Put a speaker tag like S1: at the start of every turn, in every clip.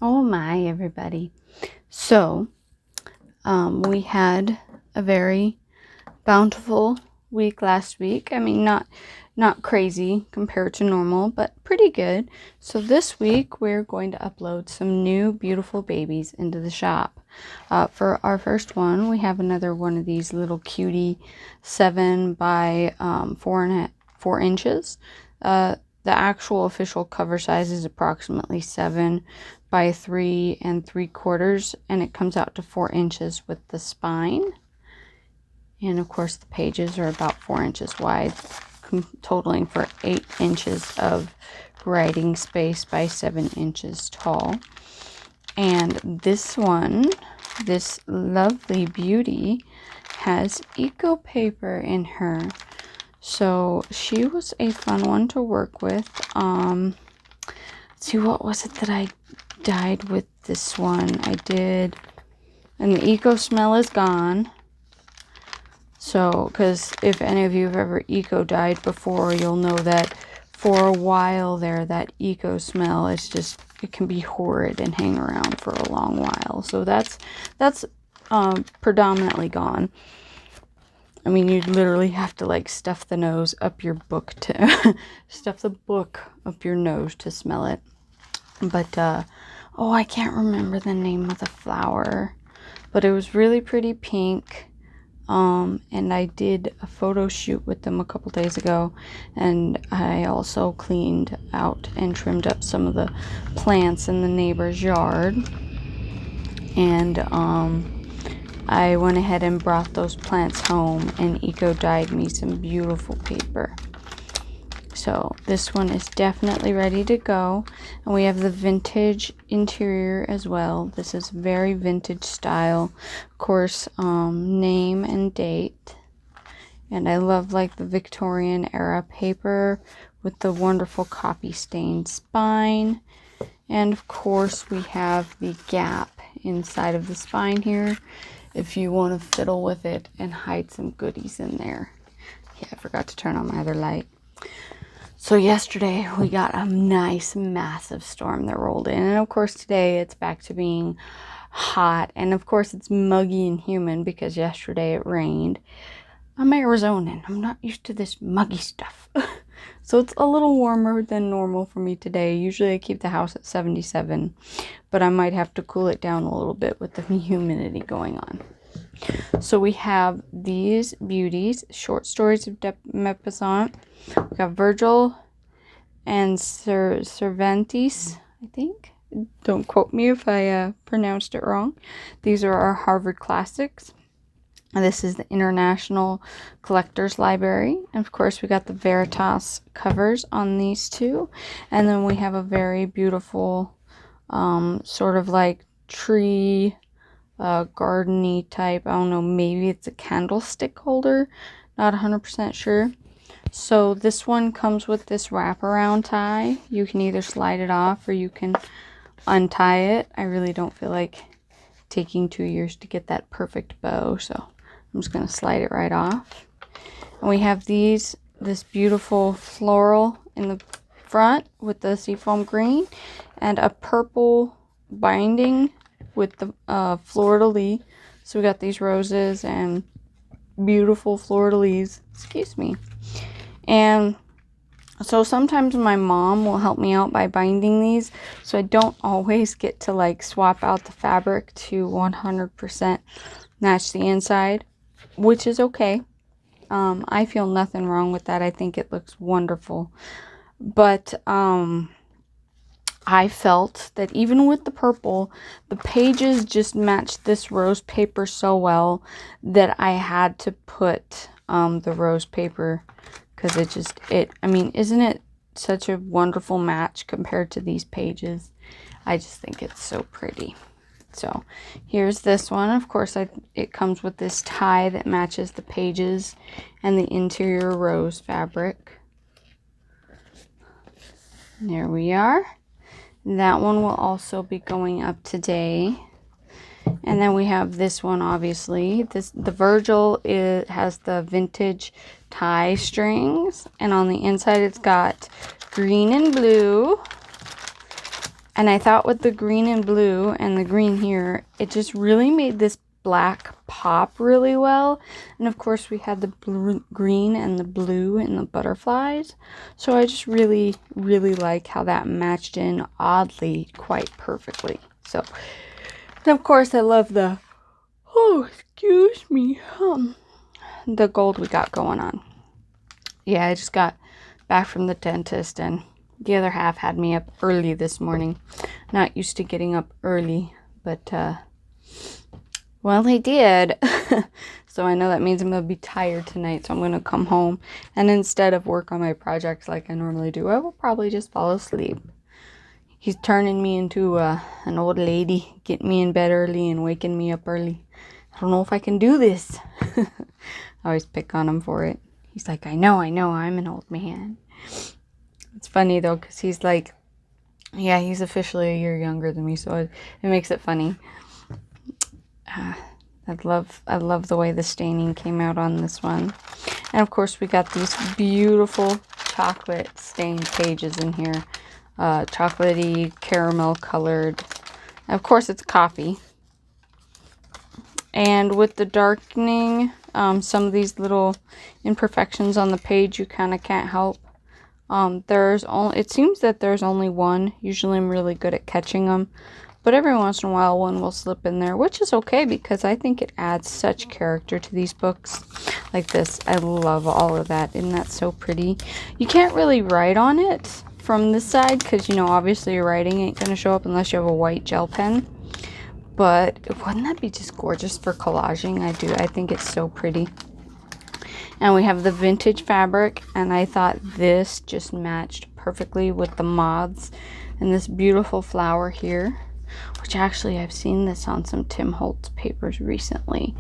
S1: Oh my, everybody. So, we had a very bountiful week last week. I mean, not crazy compared to normal, but pretty good. So this week we're going to upload some new beautiful babies into the shop. For our first one, we have another one of these little cutie 7 by 4 inches. The actual official cover size is approximately 7 by 3 3/4, and it comes out to 4 inches with the spine. And of course the pages are about 4 inches wide, totaling for 8 inches of writing space by 7 inches tall. And this one, this lovely beauty, has eco paper in her. So she was a fun one to work with. Let's see, what was it that I dyed with this one? I did, and the eco smell is gone. So, because if any of you have ever eco dyed before, you'll know that for a while there, that eco smell is just, it can be horrid and hang around for a long while. So that's predominantly gone. I mean, you literally have to like stuff the nose up your book to stuff the book up your nose to smell it. But oh, I can't remember the name of the flower, but it was really pretty pink. And I did a photo shoot with them a couple days ago, and I also cleaned out and trimmed up some of the plants in the neighbor's yard. And I went ahead and brought those plants home and eco dyed me some beautiful paper. So this one is definitely ready to go. And we have the vintage interior as well. This is very vintage style. Of course, name and date. And I love like the Victorian era paper with the wonderful coffee stained spine. And of course we have the gap inside of the spine here, if you want to fiddle with it and hide some goodies in there. Yeah, I forgot to turn on my other light. So yesterday we got a nice massive storm that rolled in, and of course today it's back to being hot, and of course it's muggy and humid because yesterday it rained. I'm Arizonan. I'm not used to this muggy stuff. So it's a little warmer than normal for me today. Usually I keep the house at 77, but I might have to cool it down a little bit with the humidity going on. So we have these beauties, short stories of de Maupassant. We got Virgil and Cervantes, I think. Don't quote me if I pronounced it wrong. These are our Harvard classics. And this is the International Collectors Library. And of course, we got the Veritas covers on these two. And then we have a very beautiful sort of like tree gardeny type. I don't know, maybe it's a candlestick holder. Not 100% sure. So this one comes with this wraparound tie. You can either slide it off or you can untie it. I really don't feel like taking 2 years to get that perfect bow, so I'm just going to slide it right off. And we have this beautiful floral in the front with the seafoam green and a purple binding with the fleur-de-lis. So we got these roses and beautiful fleur-de-lis. Excuse me. And so sometimes my mom will help me out by binding these, so I don't always get to like swap out the fabric to 100% match the inside, which is okay. I feel nothing wrong with that. I think it looks wonderful. But I felt that even with the purple, the pages just matched this rose paper so well that I had to put the rose paper, because I mean, isn't it such a wonderful match compared to these pages? I just think it's so pretty. So here's this one. Of course, it comes with this tie that matches the pages and the interior rose fabric. There we are. That one will also be going up today. And then we have this one, obviously. The Virgil has the vintage tie strings. And on the inside, it's got green and blue. And I thought with the green and blue and the green here, it just really made this black pop really well. And of course, we had the green and the blue and the butterflies. So I just really, really like how that matched in oddly quite perfectly. So, and of course, I love the, oh, excuse me, the gold we got going on. Yeah, I just got back from the dentist and the other half had me up early this morning. Not used to getting up early, but, well, they did. So I know that means I'm going to be tired tonight, so I'm going to come home. And instead of work on my projects like I normally do, I will probably just fall asleep. He's turning me into an old lady, getting me in bed early and waking me up early. I don't know if I can do this. I always pick on him for it. He's like, I know, I'm an old man. It's funny, though, because he's like, yeah, he's officially a year younger than me, so it makes it funny. I love the way the staining came out on this one. And, of course, we got these beautiful chocolate stained pages in here. Chocolatey, caramel colored. And of course, it's coffee. And with the darkening, some of these little imperfections on the page, you kind of can't help. It seems that there's only one. Usually I'm really good at catching them. But every once in a while, one will slip in there, which is okay because I think it adds such character to these books. Like this, I love all of that. Isn't that so pretty? You can't really write on it from this side because, you know, obviously your writing ain't going to show up unless you have a white gel pen. But wouldn't that be just gorgeous for collaging? I think it's so pretty. And we have the vintage fabric, and I thought this just matched perfectly with the moths and this beautiful flower here, which actually I've seen this on some Tim Holtz papers recently.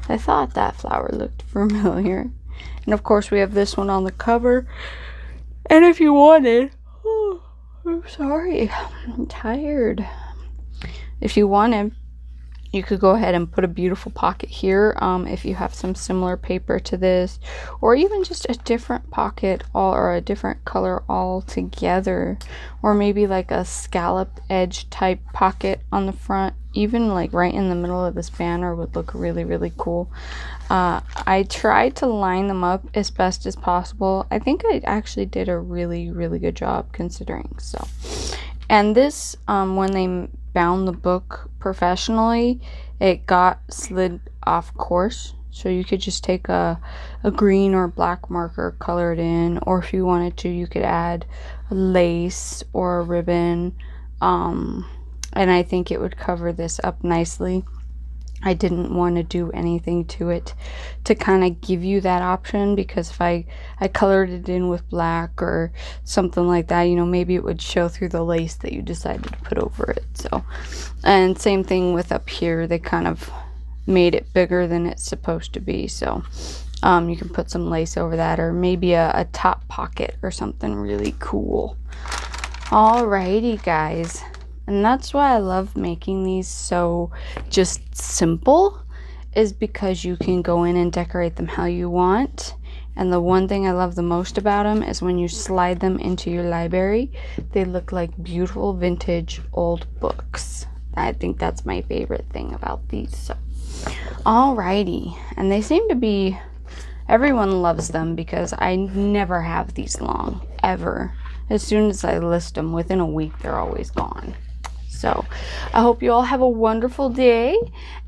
S1: I thought that flower looked familiar. And of course we have this one on the cover. And if you wanted, oh, I'm sorry, I'm tired. If you wanted, you could go ahead and put a beautiful pocket here if you have some similar paper to this, or even just a different pocket or a different color altogether, or maybe like a scalloped edge type pocket on the front, even like right in the middle of this banner would look really, really cool. I tried to line them up as best as possible. I think I actually did a really, really good job considering. So, and this, when they bound the book professionally, it got slid off course, so you could just take a green or black marker, color it in, or if you wanted to, you could add a lace or a ribbon, and I think it would cover this up nicely. I didn't want to do anything to it to kind of give you that option, because if I colored it in with black or something like that, you know, maybe it would show through the lace that you decided to put over it. So, and same thing with up here, they kind of made it bigger than it's supposed to be. So you can put some lace over that, or maybe a top pocket or something really cool. Alrighty, guys. And that's why I love making these so just simple, is because you can go in and decorate them how you want. And the one thing I love the most about them is when you slide them into your library, they look like beautiful vintage old books. I think that's my favorite thing about these. So, alrighty. And they seem to be, everyone loves them because I never have these long, ever. As soon as I list them, within a week, they're always gone. So I hope you all have a wonderful day,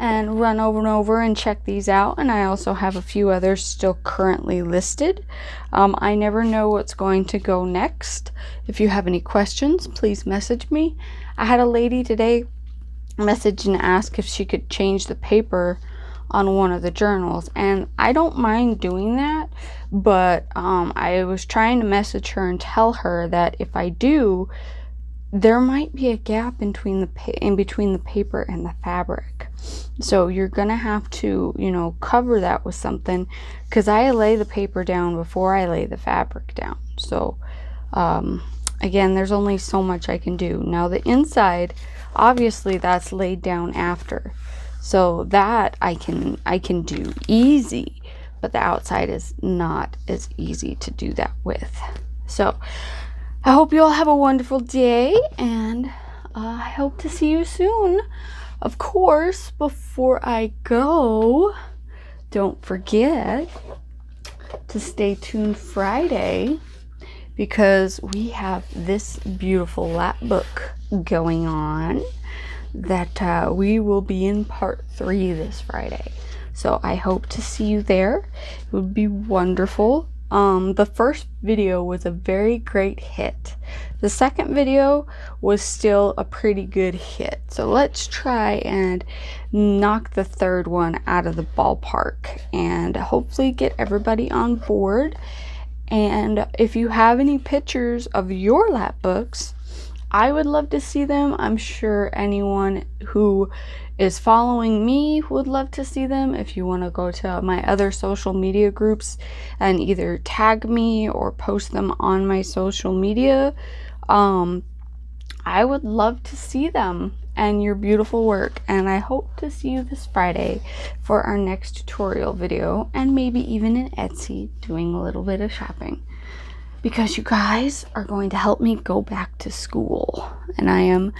S1: and run over and check these out. And I also have a few others still currently listed. I never know what's going to go next. If you have any questions, please message me. I had a lady today message and ask if she could change the paper on one of the journals, and I don't mind doing that, but I was trying to message her and tell her that if I do, there might be a gap in between the paper and the fabric. So you're gonna have to, you know, cover that with something, because I lay the paper down before I lay the fabric down. So again, there's only so much I can do. Now the inside, obviously that's laid down after. So that I can do easy, but the outside is not as easy to do that with. So I hope you all have a wonderful day, and I hope to see you soon. Of course, before I go, don't forget to stay tuned Friday, because we have this beautiful lap book going on that we will be in part 3 this Friday. So I hope to see you there. It would be wonderful. The first video was a very great hit. The second video was still a pretty good hit. So let's try and knock the third one out of the ballpark and hopefully get everybody on board. And if you have any pictures of your lap books, I would love to see them. I'm sure anyone who is following me would love to see them. If you want to go to my other social media groups and either tag me or post them on my social media, I would love to see them and your beautiful work. And I hope to see you this Friday for our next tutorial video, and maybe even in Etsy doing a little bit of shopping, because you guys are going to help me go back to school, and I am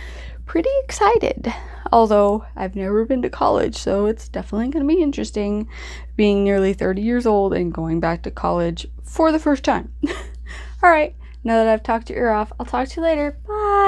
S1: pretty excited. Although I've never been to college, so it's definitely going to be interesting being nearly 30 years old and going back to college for the first time. All right, now that I've talked your ear off, I'll talk to you later. Bye.